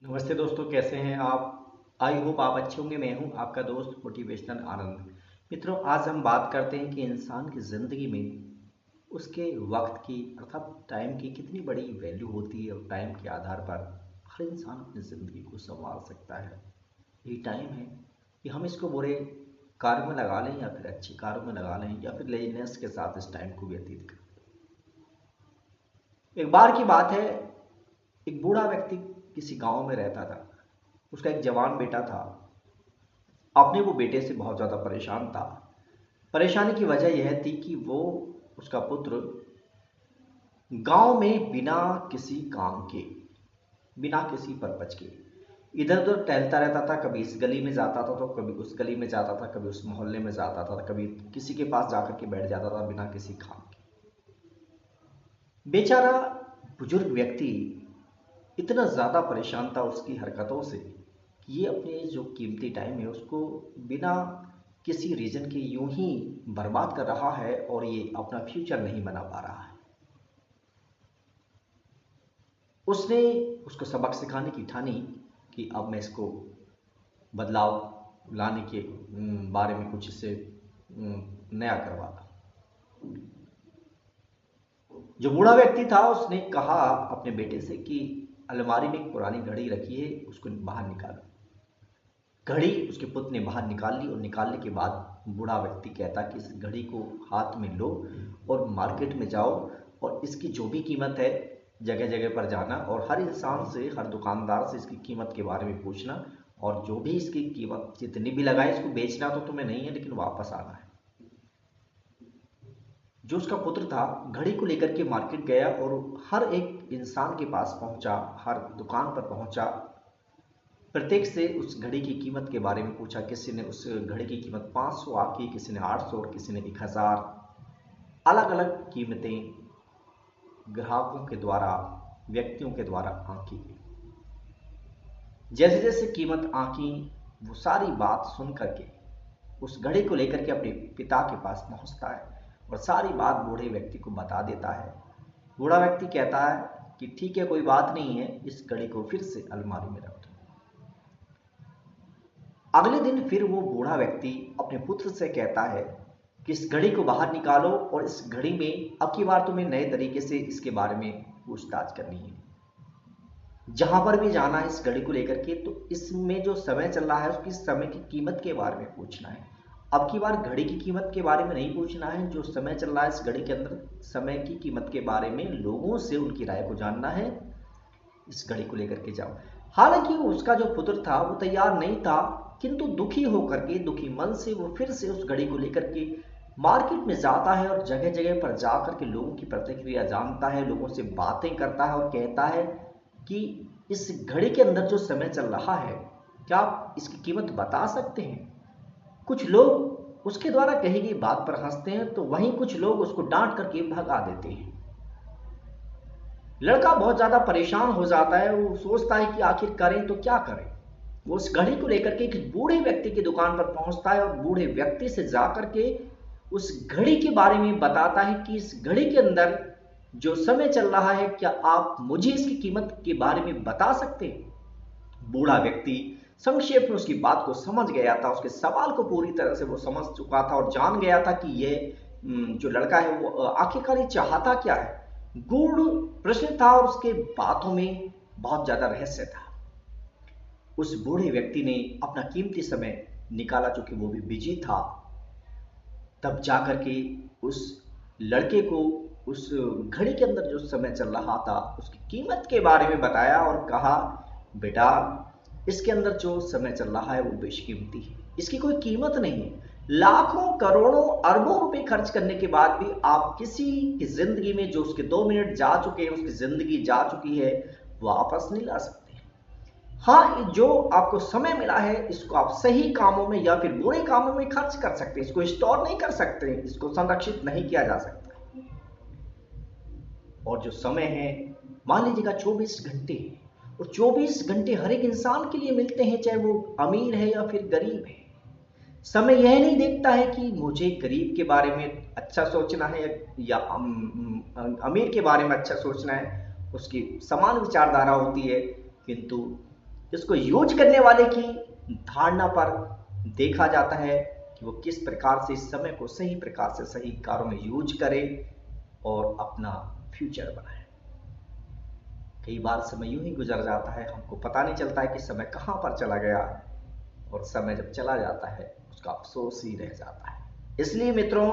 नमस्ते दोस्तों, कैसे हैं आप। आई होप आप अच्छे होंगे। मैं हूं आपका दोस्त मोटिवेशनल आनंद। मित्रों, आज हम बात करते हैं कि इंसान की ज़िंदगी में उसके वक्त की अर्थात टाइम की कितनी बड़ी वैल्यू होती है और टाइम के आधार पर हर इंसान अपनी ज़िंदगी को संवार सकता है। यही टाइम है कि हम इसको बुरे कार्यों में लगा लें या फिर अच्छे कार्यों में लगा लें या फिर लेजीनेस के साथ इस टाइम को व्यतीत करें। एक बार की बात है, एक बूढ़ा व्यक्ति किसी गांव में रहता था। उसका एक जवान बेटा था। अपने वो बेटे से बहुत ज़्यादा परेशान था। परेशानी की वजह यह थी कि वो उसका पुत्र गांव में बिना किसी काम के, बिना किसी पर्पज के इधर उधर टहलता रहता था। कभी इस गली में जाता था तो कभी उस गली में जाता था, कभी उस मोहल्ले में जाता था, कभी किसी के पास जाकर के बैठ जाता था बिना किसी काम के। बेचारा बुजुर्ग व्यक्ति इतना ज़्यादा परेशान था उसकी हरकतों से कि ये अपने जो कीमती टाइम है उसको बिना किसी रीज़न के यूं ही बर्बाद कर रहा है और ये अपना फ्यूचर नहीं बना पा रहा है। उसने उसको सबक सिखाने की ठानी कि अब मैं इसको बदलाव लाने के बारे में कुछ इससे नया करवाता। जो बूढ़ा व्यक्ति था उसने कहा अपने बेटे से कि अलमारी में एक पुरानी घड़ी रखी है, उसको बाहर निकालो। घड़ी उसके पुत्र ने बाहर निकाल ली और निकालने के बाद बूढ़ा व्यक्ति कहता कि इस घड़ी को हाथ में लो और मार्केट में जाओ और इसकी जो भी कीमत है जगह जगह पर जाना और हर इंसान से, हर दुकानदार से इसकी कीमत के बारे में पूछना और जो भी इसकी कीमत जितनी भी लगाए इसको बेचना तो तुम्हें नहीं है लेकिन वापस आना है। जो उसका पुत्र था घड़ी को लेकर के मार्केट गया और हर एक इंसान के पास पहुंचा, हर दुकान पर पहुंचा, प्रत्येक से उस घड़ी की कीमत के बारे में पूछा। किसी ने उस घड़ी की कीमत 500 आंकी, किसी ने 800 और किसी ने 1000। अलग अलग कीमतें ग्राहकों के द्वारा, व्यक्तियों के द्वारा आंकी गई। जैसे जैसे कीमत आंकी, वो सारी बात सुन करके उस घड़ी को लेकर के अपने पिता के पास पहुंचता है और सारी बात बूढ़े व्यक्ति को बता देता है। बूढ़ा व्यक्ति कहता है कि ठीक है, कोई बात नहीं है, इस घड़ी को फिर से अलमारी में रख दो। अगले दिन फिर वो बूढ़ा व्यक्ति अपने पुत्र से कहता है कि इस घड़ी को बाहर निकालो और इस घड़ी में अब की बार तुम्हें नए तरीके से इसके बारे में पूछताछ करनी है। जहां पर भी जाना है इस घड़ी को लेकर के तो इसमें जो समय चल रहा है उसकी समय की कीमत के बारे में पूछना है। अब की बार घड़ी की कीमत के बारे में नहीं पूछना है, जो समय चल रहा है इस घड़ी के अंदर समय की कीमत के बारे में लोगों से उनकी राय को जानना है। इस घड़ी को लेकर के जाओ। हालांकि उसका जो पुत्र था वो तैयार नहीं था, किंतु दुखी होकर के, दुखी मन से वो फिर से उस घड़ी को लेकर के मार्केट में जाता है और जगह जगह पर जाकर के लोगों की प्रतिक्रिया जानता है, लोगों से बातें करता है और कहता है कि इस घड़ी के अंदर जो समय चल रहा है क्या आप इसकी कीमत बता सकते हैं। कुछ लोग उसके द्वारा कही गई बात पर हंसते हैं तो वहीं कुछ लोग उसको डांट करके भगा देते हैं। लड़का बहुत ज्यादा परेशान हो जाता है। वो सोचता है कि आखिर करें तो क्या करें। वो उस घड़ी को लेकर के एक बूढ़े व्यक्ति की दुकान पर पहुंचता है और बूढ़े व्यक्ति से जाकर के उस घड़ी के बारे में बताता है कि इस घड़ी के अंदर जो समय चल रहा है क्या आप मुझे इसकी कीमत के बारे में बता सकते हैं। बूढ़ा व्यक्ति संक्षेप में उसकी बात को समझ गया था, उसके सवाल को पूरी तरह से वो समझ चुका था और जान गया था कि ये जो लड़का है वो आखिरकार ये चाहता क्या है। गूढ़ प्रश्न था और उसके बातों में बहुत ज्यादा रहस्य था। उस बूढ़े व्यक्ति ने अपना कीमती समय निकाला, चूंकि वो भी बिजी था। तब जाकर के उस लड़के को उस घड़ी के अंदर जो समय चल रहा था उसकी कीमत के बारे में बताया और कहा, बेटा इसके अंदर जो समय चल रहा है वो बेशकीमती है, इसकी कोई कीमत नहीं है। लाखों करोड़ों अरबों रुपए खर्च करने के बाद भी आप किसी की जिंदगी में जो उसके 2 मिनट जा चुके हैं, उसकी जिंदगी जा चुकी है, वापस नहीं ला सकते। हाँ, जो आपको समय मिला है इसको आप सही कामों में या फिर बुरे कामों में खर्च कर सकते हैं। इसको स्टोर नहीं कर सकते, इसको संरक्षित नहीं किया जा सकता। और जो समय है, मान लीजिएगा 24 घंटे, और 24 घंटे हर एक इंसान के लिए मिलते हैं, चाहे वो अमीर है या फिर गरीब है। समय यह नहीं देखता है कि मुझे गरीब के बारे में अच्छा सोचना है या अमीर के बारे में अच्छा सोचना है। उसकी समान विचारधारा होती है, किंतु इसको यूज करने वाले की धारणा पर देखा जाता है कि वो किस प्रकार से इस समय को सही प्रकार से सही कार्यों में यूज करे और अपना फ्यूचर बनाए। कई बार समय यूं ही गुजर जाता है, हमको पता नहीं चलता है कि समय कहां पर चला गया, और समय जब चला जाता है उसका अफसोस ही रह जाता है। इसलिए मित्रों,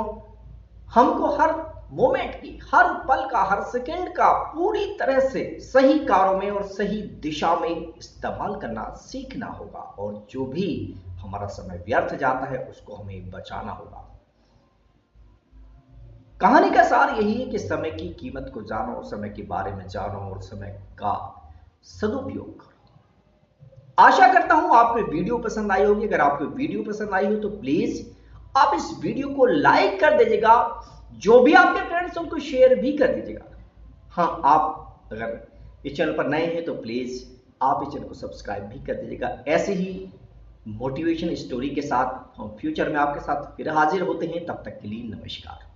हमको हर मोमेंट की, हर पल का, हर सेकंड का पूरी तरह से सही कार्यों में और सही दिशा में इस्तेमाल करना सीखना होगा, और जो भी हमारा समय व्यर्थ जाता है उसको हमें बचाना होगा। कहानी का सार यही है कि समय की कीमत को जानो, समय के बारे में जानो और समय का सदुपयोग करो। आशा करता हूं आपको वीडियो पसंद आई होगी। अगर आपको वीडियो पसंद आई हो तो प्लीज आप इस वीडियो को लाइक कर दीजिएगा, जो भी आपके फ्रेंड्स उनको शेयर भी कर दीजिएगा। हाँ, आप अगर इस चैनल पर नए हैं तो प्लीज आप इस चैनल को सब्सक्राइब भी कर दीजिएगा। ऐसे ही मोटिवेशन स्टोरी के साथ हम फ्यूचर में आपके साथ फिर हाजिर होते हैं। तब तक के लिए नमस्कार।